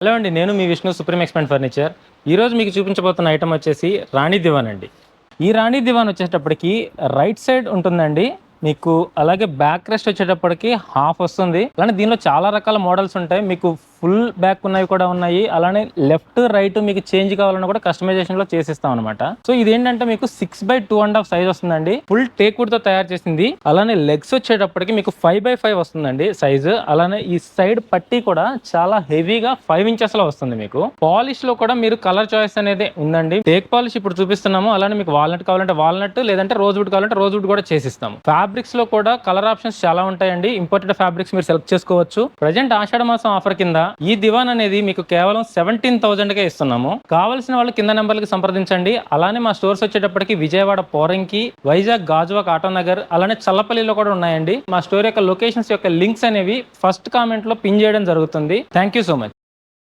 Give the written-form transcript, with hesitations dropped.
Hello అండి. నేను మీ Vishnu supreme ఎక్స్పెంట్ furniture. ఈరోజు మీకు చూపించబోతున్న ఐటమ్ వచ్చేసి రాణి దివాన్ అండి. ఈ రాణి దివాన్ వచ్చేటప్పటికి రైట్ సైడ్ ఉంటుందండి మీకు. అలాగే బ్యాక్ రెస్ట్ వచ్చేటప్పటికి హాఫ్ వస్తుంది. అలానే దీనిలో చాలా రకాల మోడల్స్ ఉంటాయి. మీకు ఫుల్ బ్యాక్ ఉన్నవి కూడా ఉన్నాయి. అలానే లెఫ్ట్ రైట్ మీకు చేంజ్ కావాలన్నా కూడా కస్టమైజేషన్ లో చేసిస్తాం అనమాట. సో ఇదేంటంటే మీకు 6/2.5 సైజ్ వస్తుందండి. ఫుల్ టేక్ వుడ్ తో తయారు చేసింది. అలానే లెగ్స్ వచ్చేటప్పటికి మీకు 5/5 వస్తుందండి సైజు. అలానే ఈ సైడ్ పట్టీ కూడా చాలా హెవీగా 5 ఇంచెస్ లో వస్తుంది. మీకు పాలిష్ లో కూడా మీరు కలర్ చాయిస్ అనేది ఉందండి. టేక్ పాలిష్ ఇప్పుడు చూపిస్తున్నాము. అలానే మీకు వాల్నట్ కావాలంటే వాల్నట్, లేదంటే రోజ్ వుడ్ కావాలంటే రోజ్ వుడ్ కూడా చేసిస్తాము. ఫ్యాబ్రిక్స్ లో కూడా కలర్ ఆప్షన్స్ చాలా ఉంటాయండి. ఇంపోర్టెడ్ ఫ్యాబ్రిక్స్ మీరు సెలెక్ట్ చేసుకోవచ్చు. ప్రజెంట్ ఆషాఢ మాసం ఆఫర్ కింద ఈ దివాన్ అనేది మీకు కేవలం 17,000 కే ఇస్తున్నాము. కావాల్సిన వాళ్ళు కింద నెంబర్లకి సంప్రదించండి. అలానే మా స్టోర్స్ వచ్చేటప్పటికి విజయవాడ పోరంకి, వైజాగ్ గాజువాక్ ఆటో నగర్, అలానే చల్లపల్లిలో కూడా ఉన్నాయండి. మా స్టోర్ యొక్క లొకేషన్స్ యొక్క లింక్స్ అనేవి ఫస్ట్ కామెంట్ లో పిన్ చేయడం జరుగుతుంది. Thank you so much.